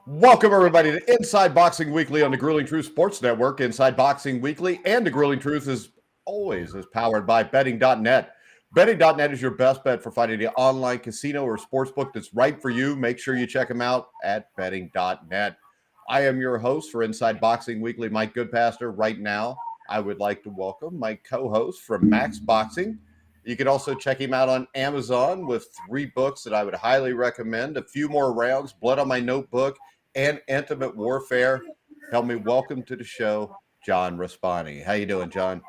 Welcome, everybody, to Inside Boxing Weekly on the Grueling Truth Sports Network. Inside Boxing Weekly and the Grueling Truth is powered by betting.net. Betting.net is your best bet for finding the online casino or sportsbook that's right for you. Make sure you check them out at betting.net. I am your host for Inside Boxing Weekly, Mike Goodpaster. Right now, I would like to welcome my co-host from Max Boxing. You can also check him out on Amazon with 3 books that I would highly recommend. A Few More Rounds, Blood on My Notebook, and Intimate Warfare. Help me welcome to the show, John Raspanti. How you doing, John?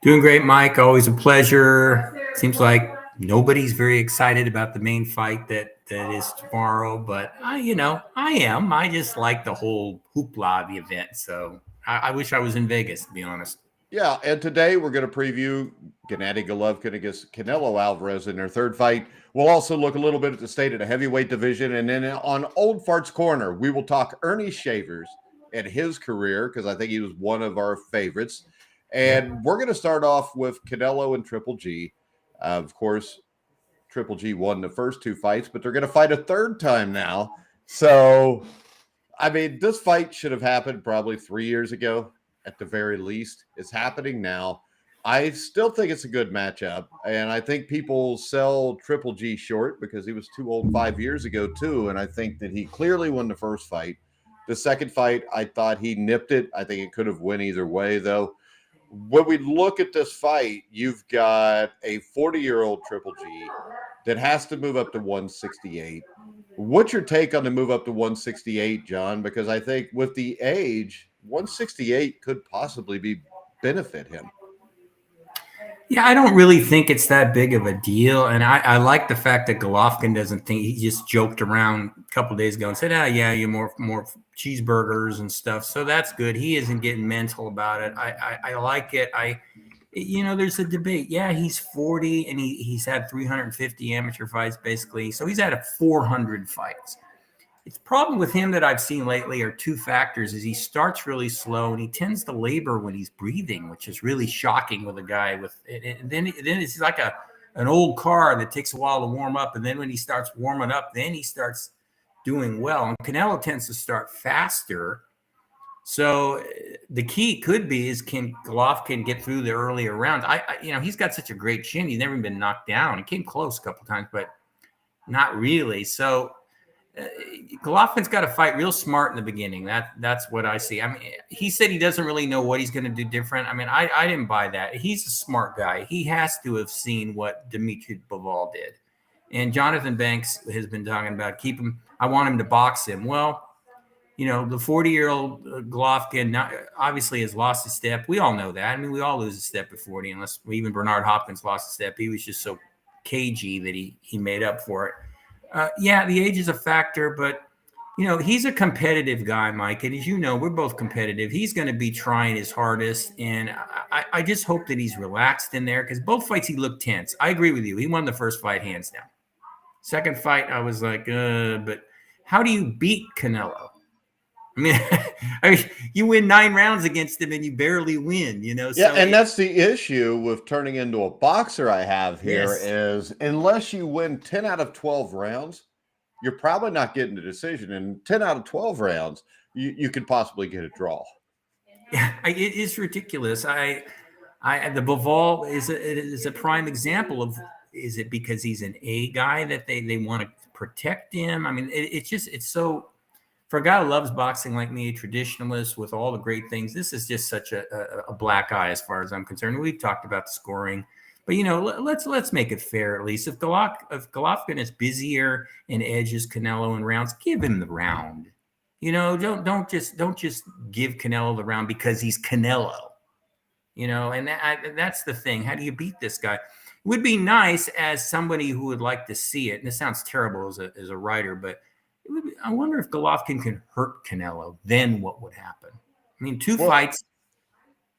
Doing great, Mike. Always a pleasure. Seems like nobody's very excited about the main fight that is tomorrow, but I am. I just like the whole hoopla of the event. So I wish I was in Vegas, to be honest. Yeah, and today we're going to preview Gennady Golovkin against Canelo Alvarez in their third fight. We'll also look a little bit at the state of the heavyweight division, and then on Old Farts Corner, we will talk Earnie Shavers and his career, because I think he was one of our favorites. And we're going to start off with Canelo and Triple G. Of course, Triple G won the first 2 fights, but they're going to fight a third time now. So, I mean, this fight should have happened probably 3 years ago at the very least. It's happening now. I still think it's a good matchup, and I think people sell Triple G short because he was too old 5 years ago too, and I think that he clearly won the first fight. The second fight, I thought he nipped it. I think it could have went either way, though. When we look at this fight, you've got a 40-year-old Triple G that has to move up to 168. What's your take on the move up to 168, John? Because I think with the age, 168 could possibly benefit him. Yeah, I don't really think it's that big of a deal. And I like the fact that Golovkin doesn't think. He just joked around a couple of days ago and said, yeah, you're more cheeseburgers and stuff. So that's good. He isn't getting mental about it. I like it. There's a debate. Yeah, he's 40 and he's had 350 amateur fights basically. So he's had 400 fights. The problem with him that I've seen lately are 2 factors. Is he starts really slow and he tends to labor when he's breathing, which is really shocking with a guy with it. And then it's like an old car that takes a while to warm up. And then when he starts warming up, then he starts doing well. And Canelo tends to start faster. So the key could be is can Golovkin get through the earlier rounds? He's got such a great chin. He's never been knocked down. He came close a couple of times, but not really. So Golovkin's got to fight real smart in the beginning. That's what I see. I mean, he said he doesn't really know what he's going to do different. I mean, I didn't buy that. He's a smart guy. He has to have seen what Dimitri Bivol did. And Jonathan Banks has been talking about I want him to box him. Well, the 40-year-old Golovkin obviously has lost a step. We all know that. I mean, we all lose a step at 40, unless even Bernard Hopkins lost a step. He was just so cagey that he made up for it. The age is a factor, but, he's a competitive guy, Mike. And as you know, we're both competitive. He's going to be trying his hardest. And I just hope that he's relaxed in there because both fights he looked tense. I agree with you. He won the first fight hands down. Second fight, I was like, but how do you beat Canelo? I mean, you win 9 rounds against him and you barely win, So and that's the issue with turning into a boxer I have here is unless you win 10 out of 12 rounds, you're probably not getting the decision. And 10 out of 12 rounds, you could possibly get a draw. Yeah, it is ridiculous. The Bivol is a prime example of, is it because he's an A guy that they want to protect him? I mean, it's so... For a guy who loves boxing like me, a traditionalist with all the great things, this is just such a black eye as far as I'm concerned. We've talked about the scoring, but let's make it fair at least. If Golovkin is busier and edges Canelo in rounds, give him the round. Don't just give Canelo the round because he's Canelo. And that's the thing. How do you beat this guy? It would be nice as somebody who would like to see it. And this sounds terrible as a writer, but I wonder if Golovkin can hurt Canelo. Then what would happen? I mean, 2 fights.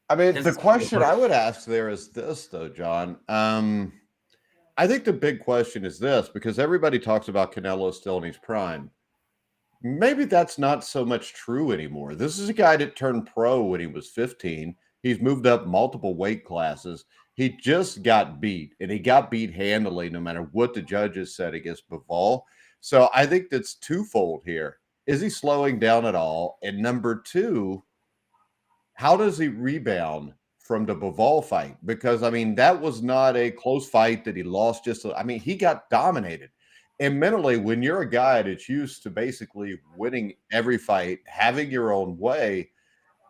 I mean, the question I would ask there is this, though, John. I think the big question is this, because everybody talks about Canelo still in his prime. Maybe that's not so much true anymore. This is a guy that turned pro when he was 15. He's moved up multiple weight classes. He just got beat, and he got beat handily no matter what the judges said against Bivol. So I think that's twofold here. is he slowing down at all? And number two, how does he rebound from the Bivol fight? Because I mean, that was not a close fight that he lost. I mean, he got dominated. And mentally, when you're a guy that's used to basically winning every fight, having your own way,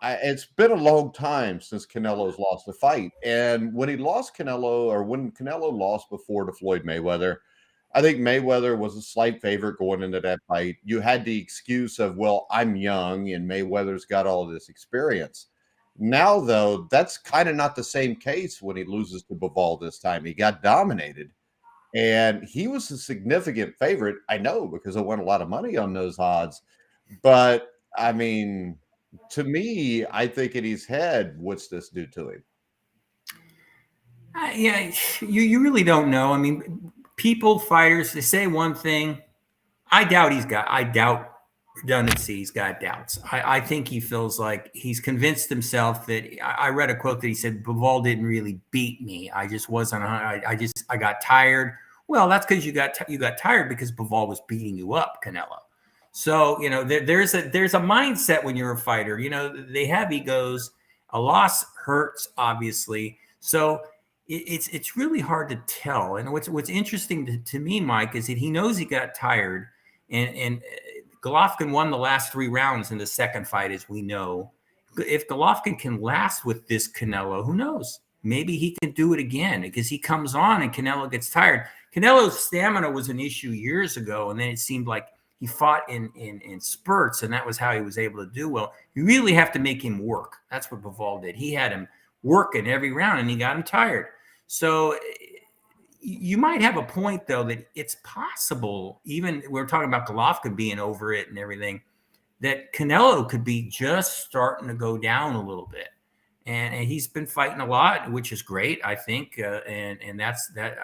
it's been a long time since Canelo's lost a fight. And when he lost Canelo, or when Canelo lost before to Floyd Mayweather, I think Mayweather was a slight favorite going into that fight. You had the excuse of, well, I'm young and Mayweather's got all this experience. Now, though, that's kind of not the same case when he loses to Bivol this time. He got dominated, and he was a significant favorite. I know because I won a lot of money on those odds. But, I mean, to me, I think in his head, what's this do to him? Yeah, you really don't know. I mean, fighters, they say one thing. I doubt redundancy. He's got doubts. I think he feels like he's convinced himself that I read a quote that he said, Bivol didn't really beat me. I just wasn't, I got tired. Well, that's because you got tired because Bivol was beating you up, Canelo. So, you know, there's a mindset when you're a fighter. You know, they have egos. A loss hurts, obviously. So it's really hard to tell. And what's interesting to me, Mike, is that he knows he got tired, and Golovkin won the last 3 rounds in the second fight, as we know. If Golovkin can last with this Canelo, who knows? Maybe he can do it again, because he comes on and Canelo gets tired. Canelo's stamina was an issue years ago, and then it seemed like he fought in spurts, and that was how he was able to do well. You really have to make him work. That's what Bivol did. He had him working every round, and he got him tired. So you might have a point, though, that it's possible, even we're talking about Golovkin being over it and everything, that Canelo could be just starting to go down a little bit. And he's been fighting a lot, which is great, I think. And that's that.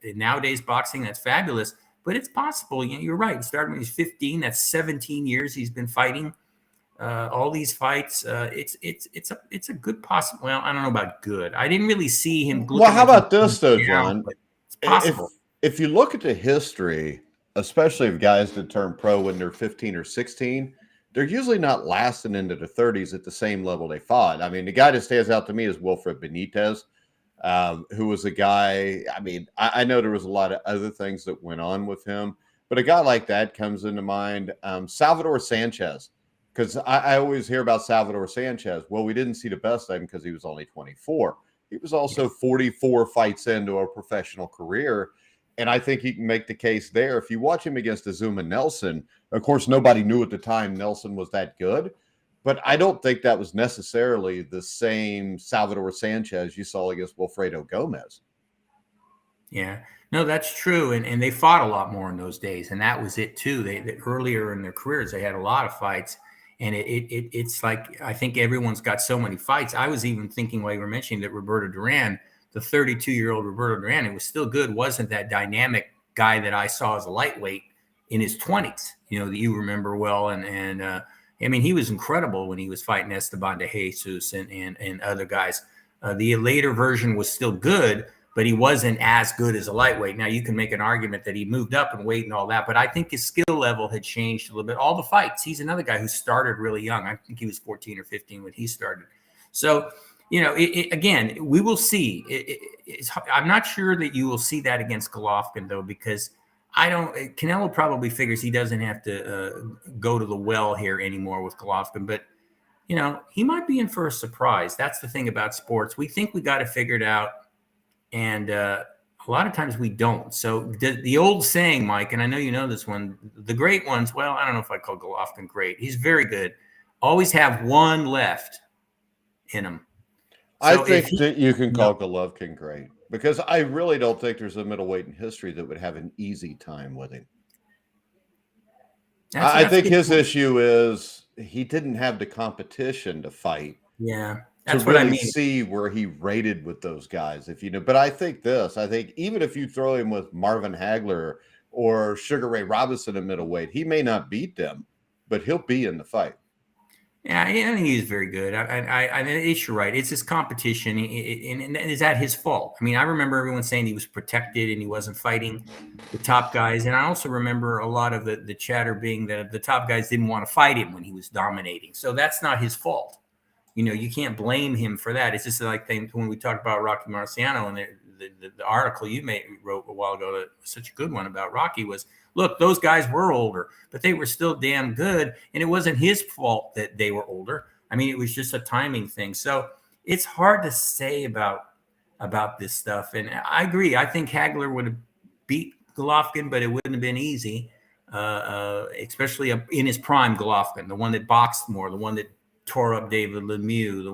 In nowadays boxing, that's fabulous. But it's possible. You're right. He started when he's 15. That's 17 years he's been fighting. All these fights. It's a good possible. Well, I don't know about good. I didn't really see him. Well, how about this though, John? It's possible. If you look at the history, especially of guys that turn pro when they're 15 or 16, they're usually not lasting into the 30s at the same level they fought. I mean, the guy that stands out to me is Wilfred Benitez, who was a guy. I mean, I know there was a lot of other things that went on with him, but a guy like that comes into mind. Salvador Sanchez. Because I always hear about Salvador Sanchez. Well, we didn't see the best of him because he was only 24. He was also 44 fights into a professional career. And I think he can make the case there. If you watch him against Azuma Nelson, of course, nobody knew at the time Nelson was that good. But I don't think that was necessarily the same Salvador Sanchez you saw against Wilfredo Gomez. Yeah. No, that's true. And they fought a lot more in those days. And that was it, too. They earlier in their careers, they had a lot of fights. And it's like, I think everyone's got so many fights. I was even thinking while you were mentioning that Roberto Duran, the 32-year-old Roberto Duran, it was still good, wasn't that dynamic guy that I saw as a lightweight in his 20s, you know, that you remember well. And I mean, he was incredible when he was fighting Esteban de Jesus and other guys. The later version was still good, but he wasn't as good as a lightweight. Now, you can make an argument that he moved up in weight and all that, but I think his skill level had changed a little bit. All the fights, he's another guy who started really young. I think he was 14 or 15 when he started. So, you know, again, we will see. I'm not sure that you will see that against Golovkin, though, because Canelo probably figures he doesn't have to go to the well here anymore with Golovkin, but, you know, he might be in for a surprise. That's the thing about sports. We think we got it figured out. And a lot of times we don't. So the old saying, Mike, and I know you know this one, the great ones, well, I don't know if I call Golovkin great. He's very good. Always have one left in him. So I think that you can call Golovkin great, because I really don't think there's a middleweight in history that would have an easy time with him. I think his issue is he didn't have the competition to fight. Yeah. That's to really what I mean. See where he rated with those guys, if you know. But I think even if you throw him with Marvin Hagler or Sugar Ray Robinson in middleweight, he may not beat them, but he'll be in the fight. Yeah, I think he's very good. You're right. It's his competition, and is that his fault? I mean, I remember everyone saying he was protected and he wasn't fighting the top guys, and I also remember a lot of the chatter being that the top guys didn't want to fight him when he was dominating. So that's not his fault. You can't blame him for that. It's just like when we talked about Rocky Marciano and the article you wrote a while ago, that was such a good one about Rocky, was, look, those guys were older, but they were still damn good. And it wasn't his fault that they were older. I mean, it was just a timing thing. So it's hard to say about this stuff. And I agree. I think Hagler would have beat Golovkin, but it wouldn't have been easy, especially in his prime Golovkin, the one that boxed more, the one that tore up David Lemieux, the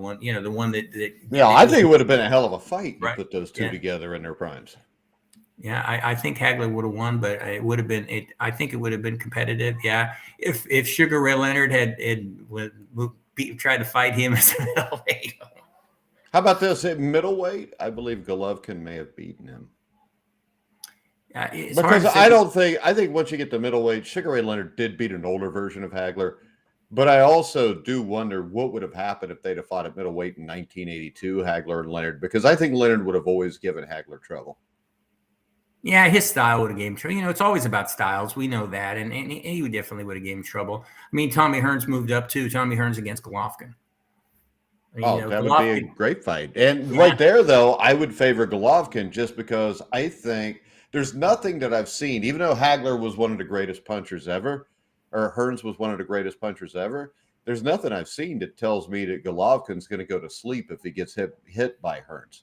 one that yeah, I think it would have been a hell of a fight to right. put those two together in their primes. Yeah, I think Hagler would have won, but it would have been. I think it would have been competitive. Yeah, if Sugar Ray Leonard had tried to fight him as a middleweight. How about this at middleweight? I believe Golovkin may have beaten him. Because I think once you get to middleweight, Sugar Ray Leonard did beat an older version of Hagler. But I also do wonder what would have happened if they'd have fought at middleweight in 1982, Hagler and Leonard, because I think Leonard would have always given Hagler trouble. Yeah, his style would have gave him trouble. It's always about styles. We know that. And he definitely would have gave him trouble. I mean, Tommy Hearns moved up too. Tommy Hearns against Golovkin. That would be a great fight. And right there, though, I would favor Golovkin just because I think there's nothing that I've seen, even though Hagler was one of the greatest punchers ever, or Hearns was one of the greatest punchers ever, there's nothing I've seen that tells me that Golovkin's going to go to sleep if he gets hit by Hearns.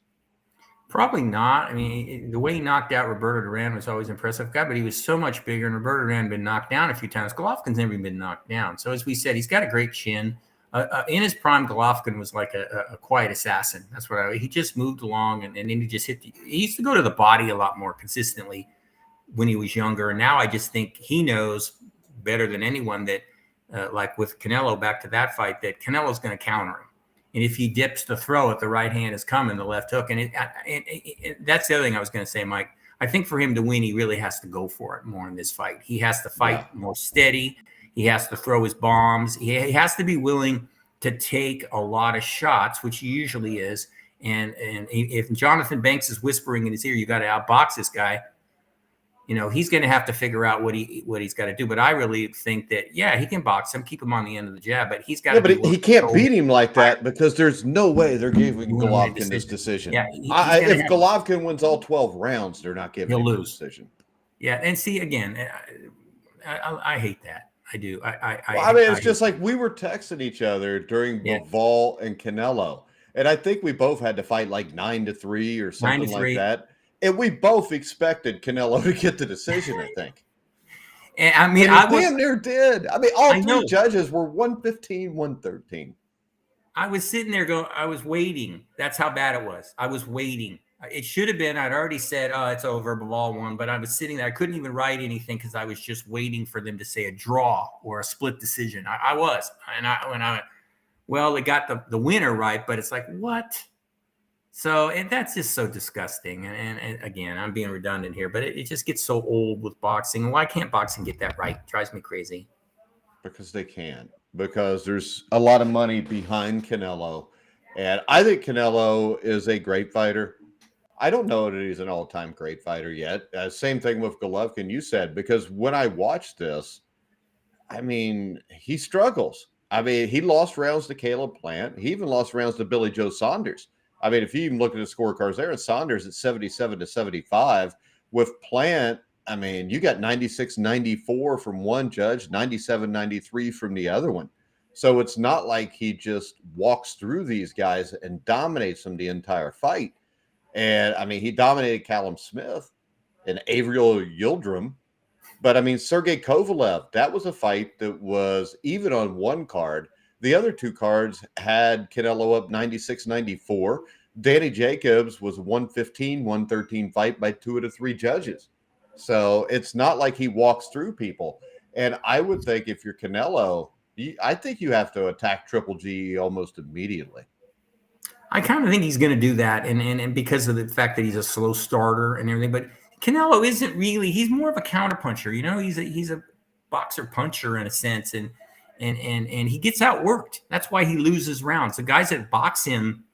Probably not. I mean, the way he knocked out Roberto Duran was always impressive, but he was so much bigger, and Roberto Duran had been knocked down a few times. Golovkin's never been knocked down. So as we said, he's got a great chin. In his prime, Golovkin was like a quiet assassin. That's what he just moved along, and then he just hit. He used to go to the body a lot more consistently when he was younger, and now I just think he knows better than anyone that, like with Canelo, back to that fight, that Canelo's going to counter him. And if he dips the throw at the right hand is coming, the left hook. And that's the other thing I was going to say, Mike. I think for him to win, he really has to go for it more in this fight. He has to fight more steady. He has to throw his bombs. He has to be willing to take a lot of shots, which he usually is. And if Jonathan Banks is whispering in his ear, you got to outbox this guy, he's going to have to figure out what he's got to do. But I really think that, he can box him, keep him on the end of the jab, but he's got to. But he can't beat him like that because there's no way they're giving Golovkin this decision. Yeah, if Golovkin wins all 12 rounds, they're not giving him the decision. Yeah, and see, again, I hate that. I do. It's just like we were texting each other during Bivol and Canelo, and I think we both had to fight like 9-3 or something like that. And we both expected Canelo to get the decision, I think. And I mean, I damn near did. I mean, all three judges were 115, 113. I was sitting there going, I was waiting. That's how bad it was. I was waiting. It should have been, I'd already said, it's over, Bivol won. But I was sitting there. I couldn't even write anything because I was just waiting for them to say a draw or a split decision. I was. And they got the winner right, but it's like, what? So, and that's just so disgusting. And again, I'm being redundant here, but it just gets so old with boxing. Why can't boxing get that right? It drives me crazy. Because they can. Because there's a lot of money behind Canelo. And I think Canelo is a great fighter. I don't know that he's an all-time great fighter yet. Same thing with Golovkin, you said, because when I watched this, I mean, he struggles. I mean, he lost rounds to Caleb Plant. He even lost rounds to Billy Joe Saunders. I mean, if you even look at the scorecards there, and Saunders at 77-75 with Plant, I mean, you got 96-94 from one judge, 97-93 from the other one. So it's not like he just walks through these guys and dominates them the entire fight. And I mean, he dominated Callum Smith and Avriel Yildirim. But I mean, Sergey Kovalev, that was a fight that was even on one card. The other two cards had Canelo up 96-94. Danny Jacobs was 115-113 fight by 2 of the 3 judges. So it's not like he walks through people. And I would think if you're Canelo, I think you have to attack Triple G almost immediately. I kind of think he's going to do that, and because of the fact that he's a slow starter and everything. But Canelo isn't really. He's more of a counterpuncher. He's a boxer puncher in a sense, and and he gets outworked. That's why he loses rounds. The guys that box him,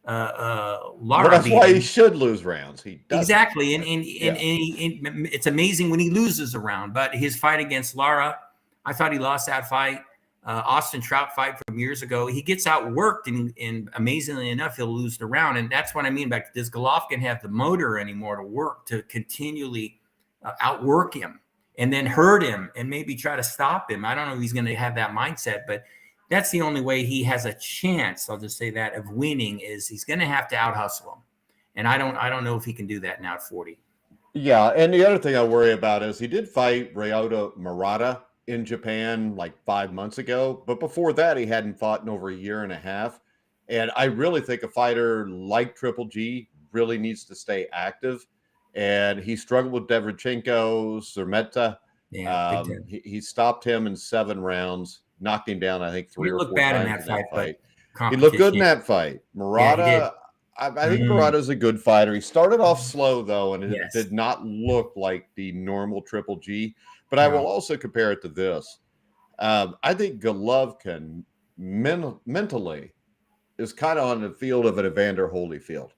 Well, that's why he should lose rounds. He doesn't. Exactly, and it's amazing when he loses a round. But his fight against Lara, I thought he lost that fight. Austin Trout fight from years ago, he gets outworked, and amazingly enough, he'll lose the round. And that's what I mean by, does Golovkin have the motor anymore to work, to continually outwork him and then hurt him and maybe try to stop him? I don't know if he's going to have that mindset, but that's the only way he has a chance, I'll just say that, of winning, is he's going to have to out-hustle him. And I don't know if he can do that now at 40. Yeah, and the other thing I worry about is he did fight Ryota Murata in Japan like 5 months ago, but before that he hadn't fought in over a year and a half. And I really think a fighter like Triple G really needs to stay active. And he struggled with Derevchenko, Zermeta. Yeah, he stopped him in 7 rounds. Knocked him down, I think, 3 or 4 times in that fight. He looked good in that fight. Murata, I think Murata's a good fighter. He started off slow, though, and it did not look like the normal Triple G. But I will also compare it to this. I think Golovkin mentally is kind of on the field of an Evander Holyfield.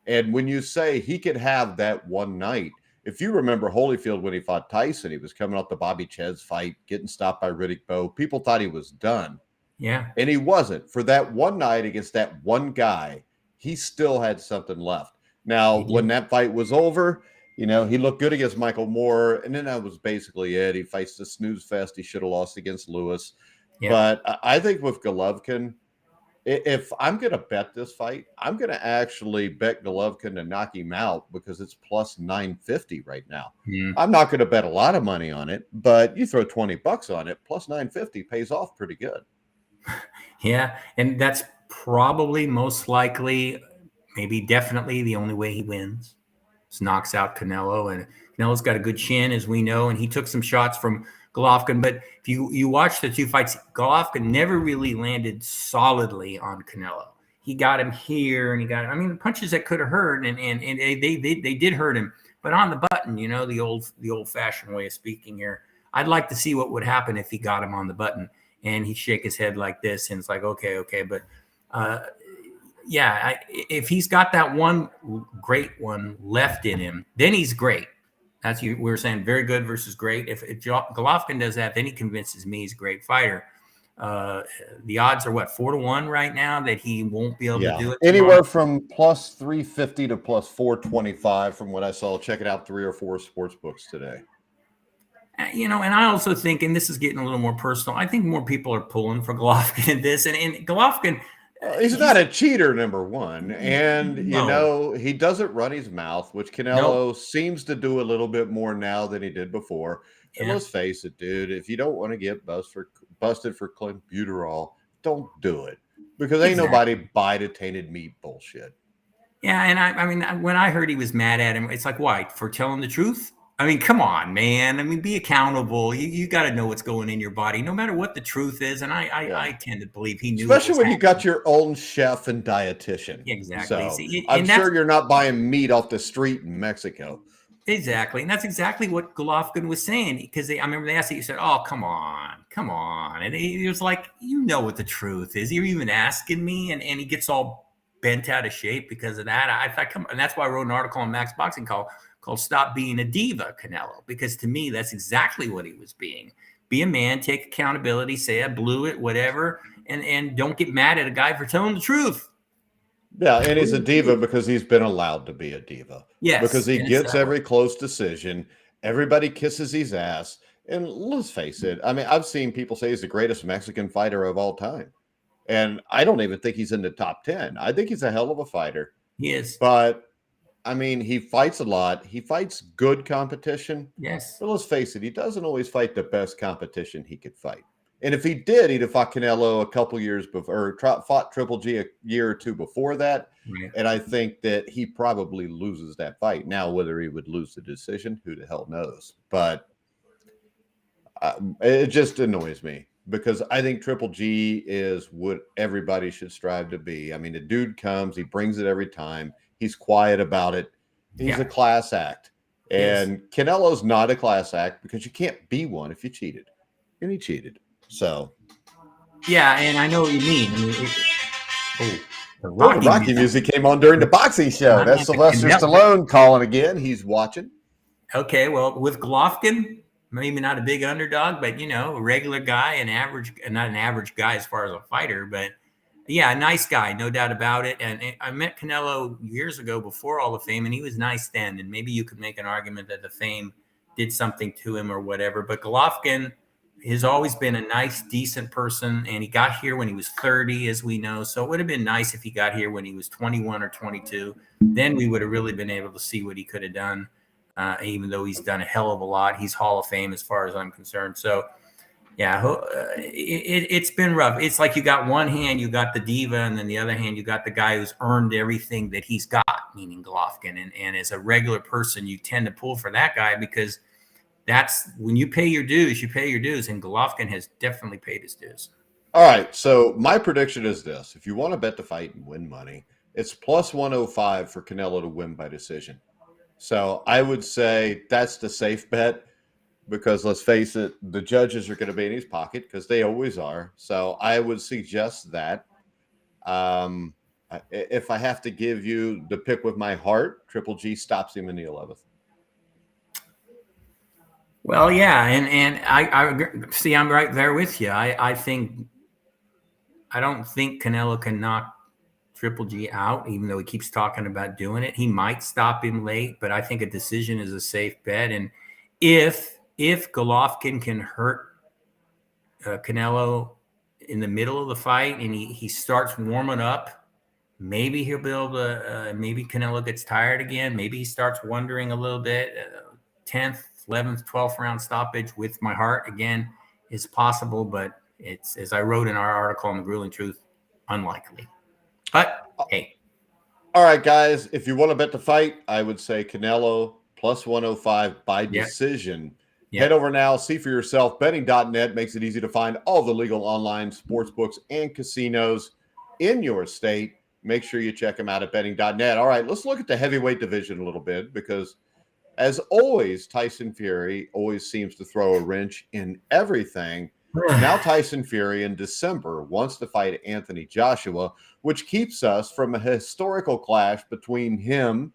And when you say he could have that one night, if you remember Holyfield when he fought Tyson, he was coming off the Bobby Chez fight, getting stopped by Riddick Bowe. People thought he was done. Yeah. And he wasn't. For that one night against that one guy, he still had something left. Now, when that fight was over, he looked good against Michael Moore, and then that was basically it. He fights the snooze fest. He should have lost against Lewis. Yeah. But I think with Golovkin, if I'm going to bet this fight, I'm going to actually bet Golovkin to knock him out because it's plus 950 right now. I'm not going to bet a lot of money on it, but you throw $20 on it, plus 950 pays off pretty good. Yeah, and that's probably most likely, maybe definitely the only way he wins. Just knocks out Canelo, and Canelo's got a good chin, as we know, and he took some shots from Golovkin. But if you watch the 2 fights, Golovkin never really landed solidly on Canelo. He got him here, and he got him. I mean, punches that could have hurt, and they did hurt him, but on the button, the old fashioned way of speaking here. I'd like to see what would happen if he got him on the button, and he'd shake his head like this, and it's like, okay, but if he's got that one great one left in him, then he's great. That's we were saying, very good versus great. If Golovkin does that, then he convinces me he's a great fighter. The odds are 4-1 right now that he won't be able to do it. Anywhere from plus 350 to plus 425 from what I saw. Check it out, 3 or 4 sports books today. And I also think, and this is getting a little more personal, I think more people are pulling for Golovkin in this. And Golovkin, he's not a cheater, number one. And, he doesn't run his mouth, which Canelo seems to do a little bit more now than he did before. And let's face it, dude, if you don't want to get busted for clenbuterol, don't do it. Because ain't nobody buy the tainted meat bullshit. Yeah, and I mean, when I heard he was mad at him, it's like, why? For telling the truth? I mean, come on, man. I mean, be accountable. You got to know what's going in your body, no matter what the truth is. And I tend to believe he knew. Especially when you got your own chef and dietitian. Exactly. So I'm sure you're not buying meat off the street in Mexico. Exactly. And that's exactly what Golovkin was saying. Because I remember they asked you, you said, oh, come on. And he was like, you know what the truth is. You're even asking me. And he gets all bent out of shape because of that. I thought, come on. And that's why I wrote an article on Max Boxing called Stop Being a Diva, Canelo, because to me, that's exactly what he was being. Be a man, take accountability, say I blew it, whatever, and don't get mad at a guy for telling the truth. Yeah, and he's a diva because he's been allowed to be a diva. Yes. Because he gets every close decision. Everybody kisses his ass. And let's face it, I mean, I've seen people say he's the greatest Mexican fighter of all time. And I don't even think he's in the top 10. I think he's a hell of a fighter. He is. But I mean, he fights a lot. He fights good competition. Yes. But let's face it, he doesn't always fight the best competition he could fight. And if he did, he'd have fought Canelo a couple years before, or fought Triple G a year or two before that. Right. And I think that he probably loses that fight. Now, whether he would lose the decision, who the hell knows? But it just annoys me because I think Triple G is what everybody should strive to be. I mean, the dude comes, he brings it every time. He's quiet about it. He's a class act. And Canelo's not a class act because you can't be one if you cheated. And he cheated. So Yeah, and I know what you mean. I mean, the Oh, the Rocky Rocky music came on during the boxing show. I That's mean, Sylvester Stallone calling again. He's watching. Okay, well, with Golovkin, maybe not a big underdog, but a regular guy, not an average guy as far as a fighter, but yeah, a nice guy, no doubt about it. And I met Canelo years ago before all the fame, and he was nice then. And maybe you could make an argument that the fame did something to him or whatever. But Golovkin has always been a nice, decent person, and he got here when he was 30, as we know. So it would have been nice if he got here when he was 21 or 22. Then we would have really been able to see what he could have done. Even though he's done a hell of a lot, he's Hall of Fame as far as I'm concerned. So yeah, it's been rough. It's like you got one hand, you got the diva, and then the other hand, you got the guy who's earned everything that he's got, meaning Golovkin. And as a regular person, you tend to pull for that guy because that's when you pay your dues, you pay your dues. And Golovkin has definitely paid his dues. All right. So my prediction is this. If you want to bet the fight and win money, it's plus 105 for Canelo to win by decision. So I would say that's the safe bet because let's face it, the judges are going to be in his pocket because they always are. So I would suggest that. If I have to give you the pick with my heart, Triple G stops him in the 11th. Well, yeah, and I see. I'm right there with you. I don't think Canelo can knock Triple G out, even though he keeps talking about doing it. He might stop him late, but I think a decision is a safe bet. And if Golovkin can hurt Canelo in the middle of the fight and he starts warming up, maybe he'll be able to. Maybe Canelo gets tired again. Maybe he starts wondering a little bit. 10th, 11th, 12th round stoppage with my heart again is possible, but it's, as I wrote in our article on the Grueling Truth, unlikely. But hey. All right, guys. If you want to bet the fight, I would say Canelo plus 105 by decision. Yep. Head over now, see for yourself. Betting.net makes it easy to find all the legal online sports books and casinos in your state. Make sure you check them out at betting.net. All right, let's look at the heavyweight division a little bit because, as always, Tyson Fury always seems to throw a wrench in everything. Now Tyson Fury in December wants to fight Anthony Joshua, which keeps us from a historical clash between him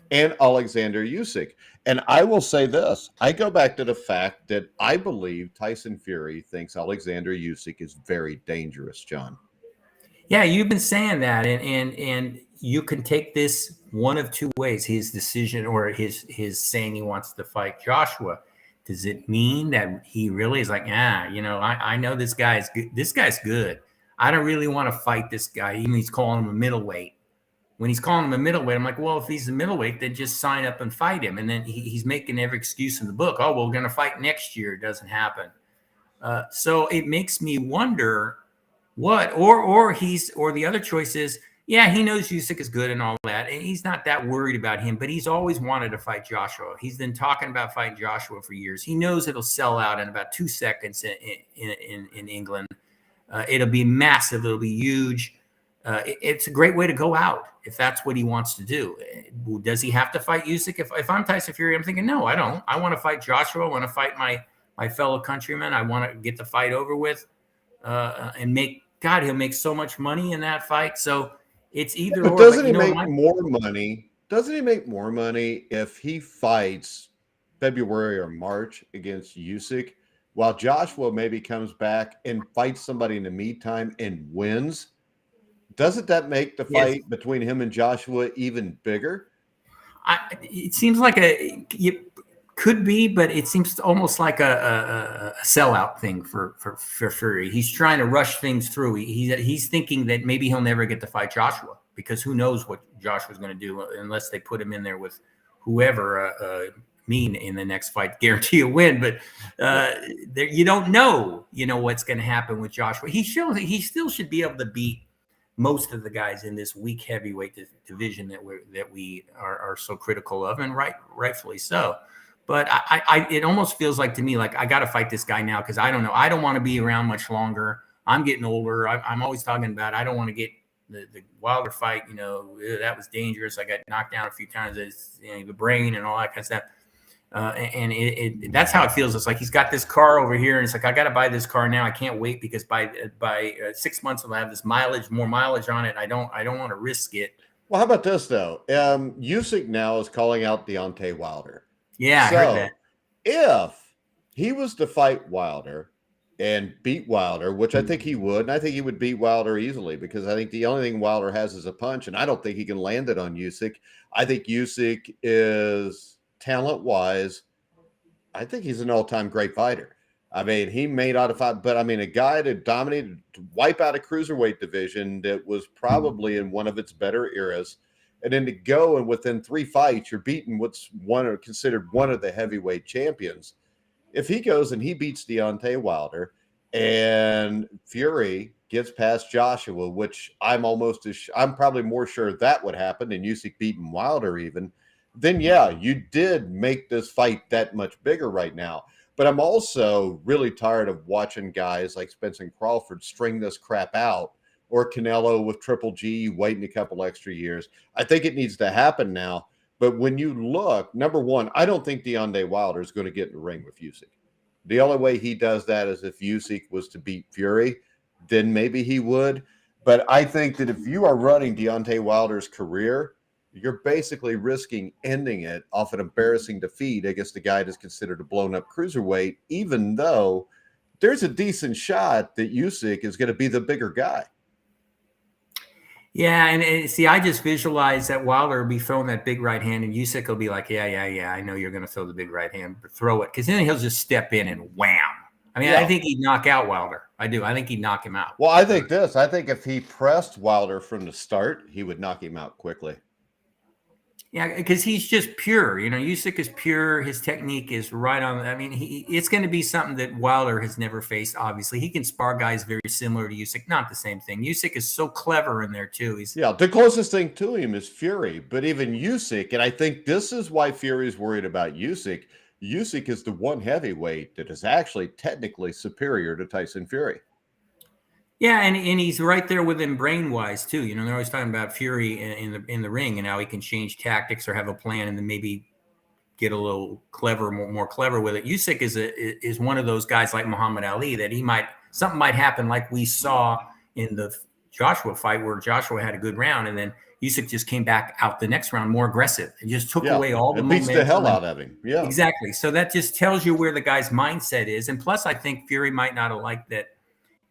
and Alexander Usyk. And I will say this. I go back to the fact that I believe Tyson Fury thinks Alexander Usyk is very dangerous, John. Yeah, you've been saying that, and you can take this one of two ways: his decision or his saying he wants to fight Joshua. Does it mean that he really is like, I know this guy's good. This guy's good. I don't really want to fight this guy. Even he's calling him a middleweight. When he's calling him a middleweight, I'm like, well, if he's a middleweight, then just sign up and fight him. And then he's making every excuse in the book. Oh, well, we're going to fight next year. It doesn't happen. So it makes me wonder what, or the other choice is, yeah, he knows Usyk is good and all that, and he's not that worried about him, but he's always wanted to fight Joshua. He's been talking about fighting Joshua for years. He knows it'll sell out in about 2 seconds in England. It'll be massive. It'll be huge. It's a great way to go out if that's what he wants to do. Does he have to fight Usyk? If I'm Tyson Fury, I'm thinking, no, I don't. I want to fight Joshua. I want to fight my fellow countrymen. I want to get the fight over with and he'll make so much money in that fight. So it's either but or. Doesn't he make more money? Doesn't he make more money if he fights February or March against Usyk, while Joshua maybe comes back and fights somebody in the meantime and wins? Doesn't that make the fight between him and Joshua even bigger? It seems like it could be, but it seems almost like a sellout thing for Fury. He's trying to rush things through. He's thinking that maybe he'll never get to fight Joshua because who knows what Joshua's going to do unless they put him in there with whoever mean in the next fight, guarantee a win. But you don't know, what's going to happen with Joshua. He still should be able to beat most of the guys in this weak heavyweight division that we are so critical of, and rightfully so. But it almost feels like to me like I got to fight this guy now because I don't know. I don't want to be around much longer. I'm getting older. I'm always talking about I don't want to get the Wilder fight. That was dangerous. I got knocked down a few times. It's the brain and all that kind of stuff. That's how it feels. It's like he's got this car over here, and it's like I got to buy this car now. I can't wait because by 6 months I'll have this more mileage on it. I don't want to risk it. Well, how about this though? Usyk now is calling out Deontay Wilder. Yeah, I heard that. If he was to fight Wilder and beat Wilder, which I think he would, and I think he would beat Wilder easily because I think the only thing Wilder has is a punch, and I don't think he can land it on Usyk. I think Usyk is talent-wise, I think he's an all-time great fighter. I mean, he may not have fought, but I mean, a guy to dominate, to wipe out a cruiserweight division that was probably in one of its better eras, and then to go and within 3 fights, you're beating what's considered one of the heavyweight champions. If he goes and he beats Deontay Wilder and Fury gets past Joshua, which I'm probably more sure that would happen than Usyk beating Wilder even, then yeah, you did make this fight that much bigger right now. But I'm also really tired of watching guys like Spence and Crawford string this crap out, or Canelo with Triple G waiting a couple extra years. I think it needs to happen now. But when you look, number one, I don't think Deontay Wilder is going to get in the ring with Usyk. The only way he does that is if Usyk was to beat Fury, then maybe he would. But I think that if you are running Deontay Wilder's career, you're basically risking ending it off an embarrassing defeat against the guy that's considered a blown-up cruiserweight, even though there's a decent shot that Usyk is going to be the bigger guy. Yeah, and see, I just visualize that Wilder will be throwing that big right hand, and Usyk will be like, yeah, I know you're going to throw the big right hand, but throw it. Because then he'll just step in and wham. I mean, yeah. I think he'd knock out Wilder. I do. I think he'd knock him out. Well, I think if he pressed Wilder from the start, he would knock him out quickly. Yeah, because he's just pure. You know, Usyk is pure. His technique is right on. I mean, it's going to be something that Wilder has never faced, obviously. He can spar guys very similar to Usyk. Not the same thing. Usyk is so clever in there, too. The closest thing to him is Fury. But even Usyk, and I think this is why Fury is worried about Usyk, Usyk is the one heavyweight that is actually technically superior to Tyson Fury. Yeah, and he's right there with him brain-wise, too. You know, they're always talking about Fury in the ring and how he can change tactics or have a plan and then maybe get a little clever, more clever with it. Usyk is one of those guys like Muhammad Ali that something might happen like we saw in the Joshua fight where Joshua had a good round and then Usyk just came back out the next round more aggressive and just took away all the momentum. Beats the hell out of him. Yeah, exactly. So that just tells you where the guy's mindset is. And plus, I think Fury might not have liked that.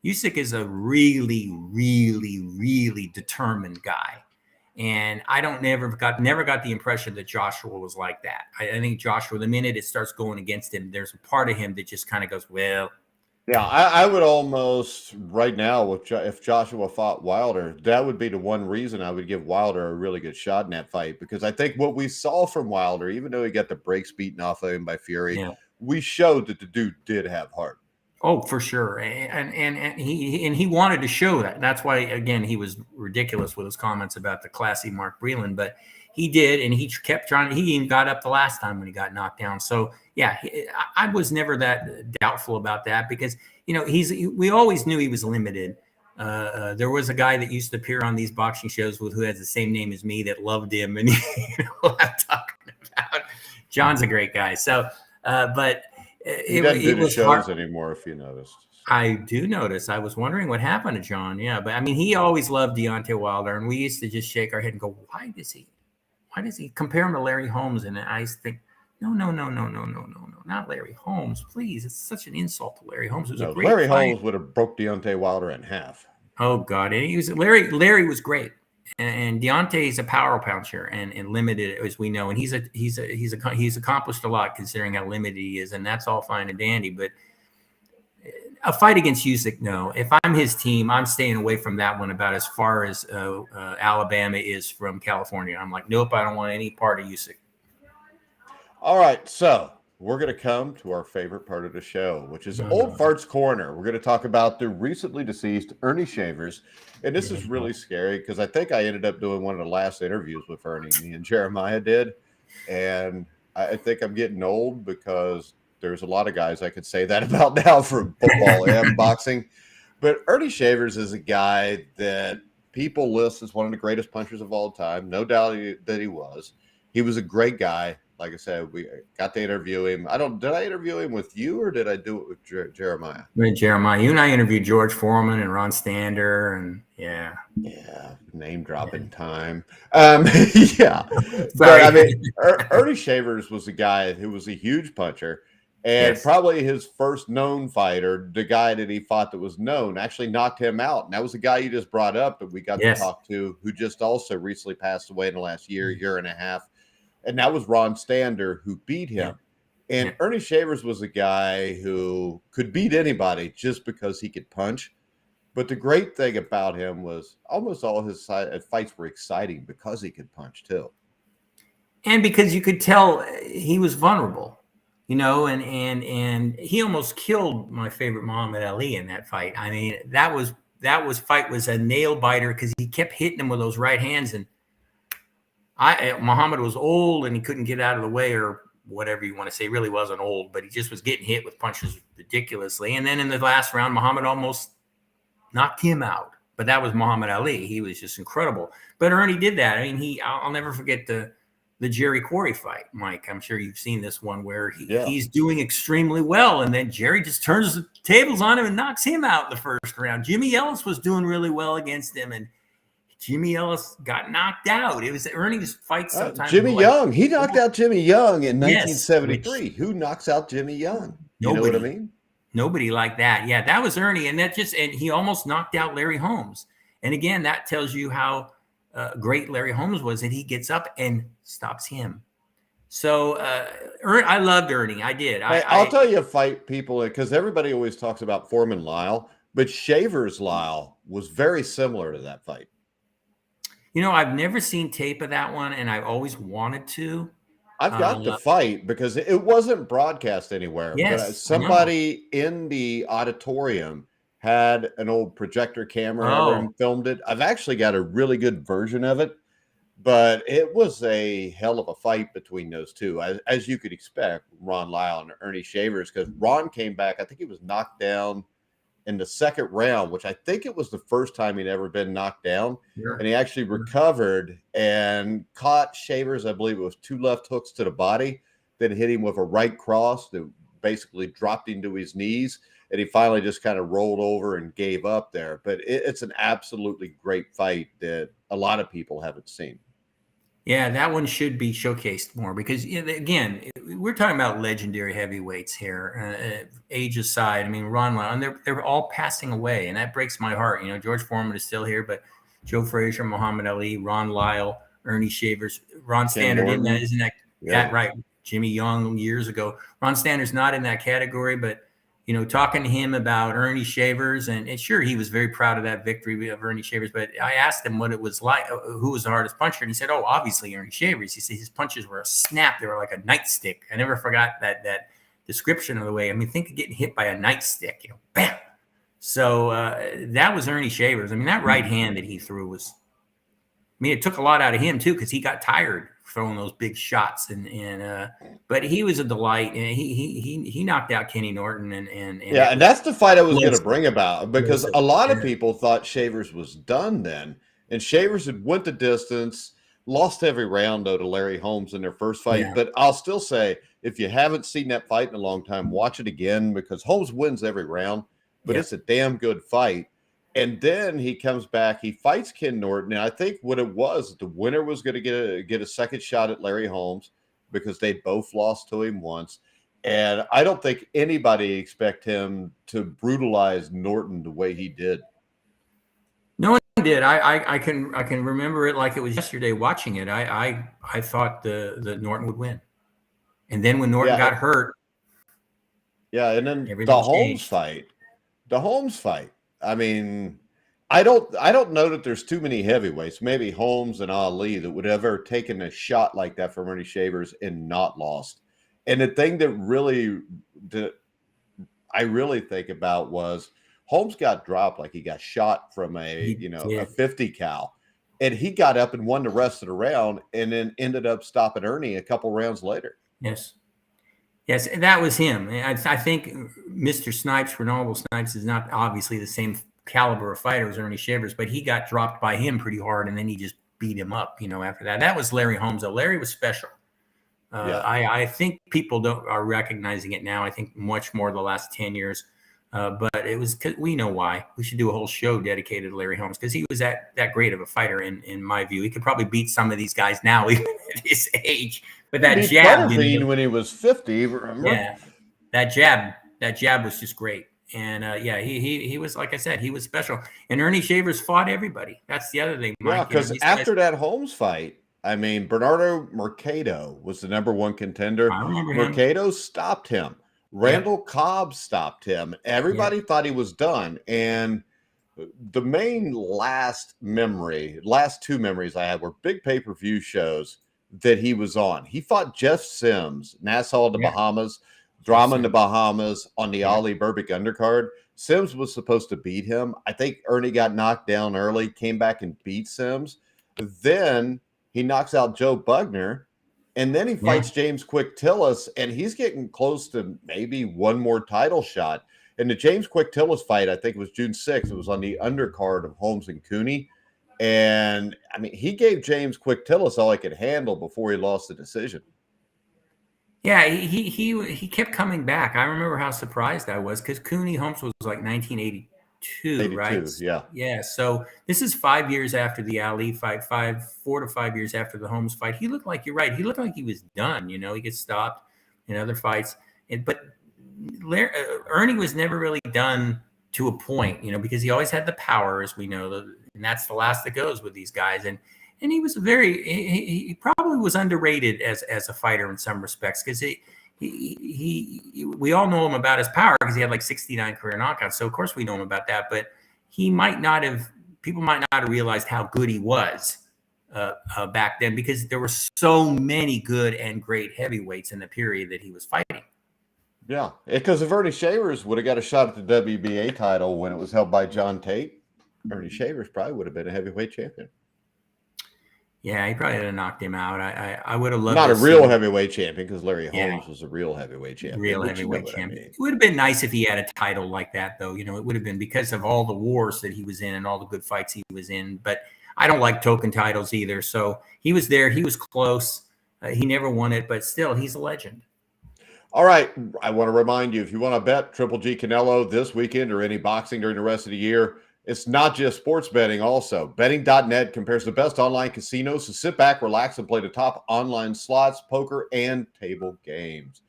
Usyk is a really, really, really determined guy. And I never got the impression that Joshua was like that. I think Joshua, the minute it starts going against him, there's a part of him that just kind of goes, well. Yeah, I would almost right now, if Joshua fought Wilder, that would be the one reason I would give Wilder a really good shot in that fight. Because I think what we saw from Wilder, even though he got the brakes beaten off of him by Fury, we showed that the dude did have heart. Oh, for sure, and he wanted to show that. That's why, again, he was ridiculous with his comments about the classy Mark Breland, but he did, and he kept trying. He even got up the last time when he got knocked down. So yeah, I was never that doubtful about that because we always knew he was limited. There was a guy that used to appear on these boxing shows who has the same name as me that loved him, and I'm talking about John's a great guy. So, but. He doesn't do the shows anymore, if you noticed. I do notice. I was wondering what happened to John. Yeah, but I mean, he always loved Deontay Wilder, and we used to just shake our head and go, "Why does he compare him to Larry Holmes?" And I think, no, not Larry Holmes, please. It's such an insult to Larry Holmes. It was a great Larry fight. Holmes would have broke Deontay Wilder in half. Oh God, and Larry was great. And Deontay is a power puncher and limited as we know, and he's accomplished a lot considering how limited he is, and that's all fine and dandy. But a fight against Usyk, no. If I'm his team, I'm staying away from that one about as far as Alabama is from California. I'm like, nope, I don't want any part of Usyk. All right, so we're going to come to our favorite part of the show, which is Old Farts Corner. We're going to talk about the recently deceased Earnie Shavers. And this is really scary because I think I ended up doing one of the last interviews with Earnie. Me and Jeremiah did. And I think I'm getting old because there's a lot of guys I could say that about now from football and boxing. But Earnie Shavers is a guy that people list as one of the greatest punchers of all time. No doubt that he was. He was a great guy. like I said, we got to interview him. Did I interview him with you or did I do it with Jeremiah? With Jeremiah, you and I interviewed George Foreman and Ron Stander, and yeah, name dropping yeah. time. Yeah, but Sorry. I mean, Earnie Shavers was a guy who was a huge puncher, and Yes. probably his first known fighter, the guy that he fought that was known, actually knocked him out. And that was the guy you just brought up that we got to Yes. talk to, who just also recently passed away in the last year and a half, and that was Ron Stander, who beat him. Yeah. And Earnie Shavers was a guy who could beat anybody just because he could punch. But the great thing about him was almost all his fights were exciting because he could punch too. And because you could tell he was vulnerable, you know, and he almost killed my favorite Muhammad Ali in that fight. I mean, that fight was a nail biter because he kept hitting him with those right hands. And Muhammad was old and he couldn't get out of the way, or whatever you want to say. He really wasn't old, but he just was getting hit with punches ridiculously. And then in the last round, Muhammad almost knocked him out. But that was Muhammad Ali. He was just incredible. But Ernie did that. I mean, I'll never forget the Jerry Quarry fight, Mike. I'm sure you've seen this one where he's doing extremely well, and then Jerry just turns the tables on him and knocks him out in the first round. Jimmy Ellis was doing really well against him, and Jimmy Ellis got knocked out. It was Ernie's fight sometimes. Jimmy Young. He knocked out Jimmy Young in 1973. Yes, who knocks out Jimmy Young? You know what I mean? Nobody like that. Yeah, that was Ernie. And he almost knocked out Larry Holmes. And again, that tells you how great Larry Holmes was, that he gets up and stops him. So I loved Ernie. I did. I'll tell you, fight people, because everybody always talks about Foreman Lyle, but Shavers Lyle was very similar to that fight. You know, I've never seen tape of that one, and I've always wanted to. I've got to fight because it wasn't broadcast anywhere. Yes, but somebody in the auditorium had an old projector camera and filmed it. I've actually got a really good version of it, but it was a hell of a fight between those two, as you could expect, Ron Lyle and Earnie Shavers, because Ron came back. I think he was knocked down in the second round, which I think it was the first time he'd ever been knocked down. Sure. And he actually recovered and caught Shavers, I believe it was 2 left hooks to the body, then hit him with a right cross that basically dropped him to his knees. And he finally just kind of rolled over and gave up there. But it's an absolutely great fight that a lot of people haven't seen. Yeah, that one should be showcased more because, again, we're talking about legendary heavyweights here, age aside. I mean, Ron Lyle, and they're all passing away, and that breaks my heart. You know, George Foreman is still here, but Joe Frazier, Muhammad Ali, Ron Lyle, Earnie Shavers, Ron Stander, isn't that right? Jimmy Young years ago. Ron Stander's not in that category, but you know, talking to him about Earnie Shavers, and sure, he was very proud of that victory of Earnie Shavers, but I asked him what it was like, who was the hardest puncher, and he said, obviously Earnie Shavers. He said his punches were a snap. They were like a nightstick. I never forgot that description of the way. I mean, think of getting hit by a nightstick, you know, bam. So that was Earnie Shavers. I mean, that right hand that he threw was, I mean, it took a lot out of him too, because he got tired throwing those big shots, but he was a delight, and he knocked out Kenny Norton, and that's the fight I was going to bring about, because a lot of people thought Shavers was done then, and Shavers had went the distance, lost every round though to Larry Holmes in their first fight. Yeah. But I'll still say, if you haven't seen that fight in a long time, watch it again, because Holmes wins every round, but it's a damn good fight. And then he comes back, he fights Ken Norton. And I think what it was, the winner was going to get a second shot at Larry Holmes because they both lost to him once. And I don't think anybody expect him to brutalize Norton the way he did. No one did. I can remember it like it was yesterday watching it. I thought the Norton would win. And then when Norton got hurt. Yeah, and then the Holmes fight. I mean, I don't know that there's too many heavyweights, maybe Holmes and Ali, that would ever taken a shot like that from Earnie Shavers and not lost. And the thing that I really think about was Holmes got dropped, like he got shot from a 50 cal, and he got up and won the rest of the round, and then ended up stopping Ernie a couple rounds later. Yes, that was him. I think Mr. Snipes, Ronaldo Snipes, is not obviously the same caliber of fighter as Earnie Shavers, but he got dropped by him pretty hard, and then he just beat him up, after that. That was Larry Holmes, though. Larry was special. Yeah. I think people are recognizing it now. I think much more the last 10 years. But it was, we know why. We should do a whole show dedicated to Larry Holmes because he was that great of a fighter in my view. He could probably beat some of these guys now, even at his age. But that Beat jab, Butterbean when he was 50, remember? yeah, that jab was just great. And yeah, he was, like I said, he was special. And Earnie Shavers fought everybody. That's the other thing, Mike. Yeah, because after that Holmes fight, I mean, Bernardo Mercado was the #1 contender. I remember him. Mercado stopped him. Randall Cobb stopped him. Everybody thought he was done. And the main last two memories I had were big pay-per-view shows that he was on. He fought Jeff Sims, Nassau in the Bahamas, Drama in the Bahamas on the Ali Burbick undercard. Sims was supposed to beat him. I think Ernie got knocked down early, came back and beat Sims. Then he knocks out Joe Bugner, and then he fights James Quick Tillis, and he's getting close to maybe one more title shot. And the James Quick Tillis fight, I think it was June 6th. It was on the undercard of Holmes and Cooney. And, I mean, he gave James Quick Tillis all he could handle before he lost the decision. Yeah, he kept coming back. I remember how surprised I was because Cooney Holmes was like 1982, right? Yeah. Yeah. So this is 5 years after the Ali fight, 4 to 5 years after the Holmes fight. He looked like, you're right, he looked like he was done. You know, he gets stopped in other fights. But Ernie was never really done to a point, you know, because he always had the power, as we know, and that's the last that goes with these guys. And he was he probably was underrated as a fighter in some respects because we all know him about his power because he had like 69 career knockouts. So of course we know him about that, but people might not have realized how good he was back then because there were so many good and great heavyweights in the period that he was fighting. Yeah, because if Earnie Shavers would have got a shot at the WBA title when it was held by John Tate, Earnie Shavers probably would have been a heavyweight champion. Yeah, he probably would have knocked him out. I would have loved not a real heavyweight champion because Larry Holmes was a real heavyweight champion. Real heavyweight champion. It would have been nice if he had a title like that, though. You know, it would have been because of all the wars that he was in and all the good fights he was in. But I don't like token titles either. So he was there. He was close. He never won it, but still, he's a legend. All right. I want to remind you, if you want to bet Triple G Canelo this weekend or any boxing during the rest of the year, it's not just sports betting also. Betting.net compares the best online casinos, so sit back, relax, and play the top online slots, poker, and table games.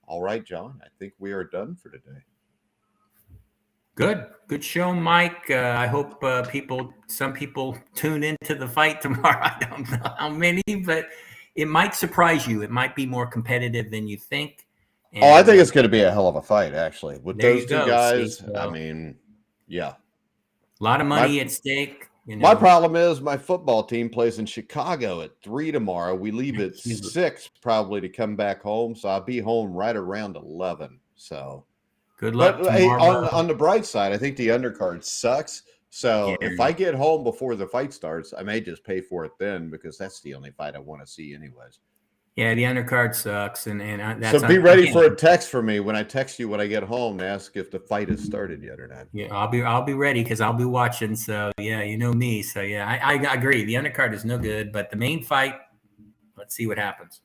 All right, John, I think we are done for today. Good show, Mike. I hope some people tune into the fight tomorrow. I don't know how many, but it might surprise you. It might be more competitive than you think. And, I think it's going to be a hell of a fight, actually. With those two guys, See, I mean, yeah. A lot of money at stake. You know. My problem is my football team plays in Chicago at 3 tomorrow. We leave at 6 probably to come back home, so I'll be home right around 11. So good luck. But hey, on the bright side, I think the undercard sucks. So if I get home before the fight starts, I may just pay for it then because that's the only fight I want to see anyways. Yeah, the undercard sucks, and that's so be ready for a text from me when I text you when I get home to ask if the fight has started yet or not. Yeah, I'll be ready because I'll be watching. So yeah, you know me. So yeah, I agree. The undercard is no good, but the main fight, let's see what happens.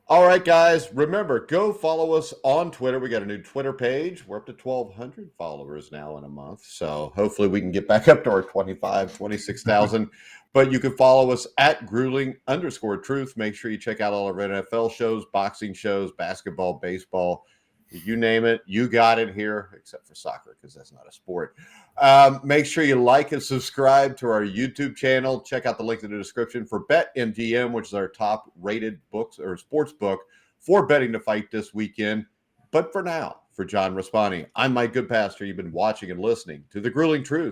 All right, guys. Remember, go follow us on Twitter. We got a new Twitter page. We're up to 1,200 followers now in a month. So hopefully we can get back up to our 26,000. But you can follow us at grueling_truth. Make sure you check out all our NFL shows, boxing shows, basketball, baseball. You name it, you got it here, except for soccer because that's not a sport. Make sure you like and subscribe to our YouTube channel. Check out the link in the description for BetMGM, which is our top-rated books or sports book for betting the fight this weekend. But for now, for John Raspanti, I'm Mike Goodpaster. You've been watching and listening to The Grueling Truth.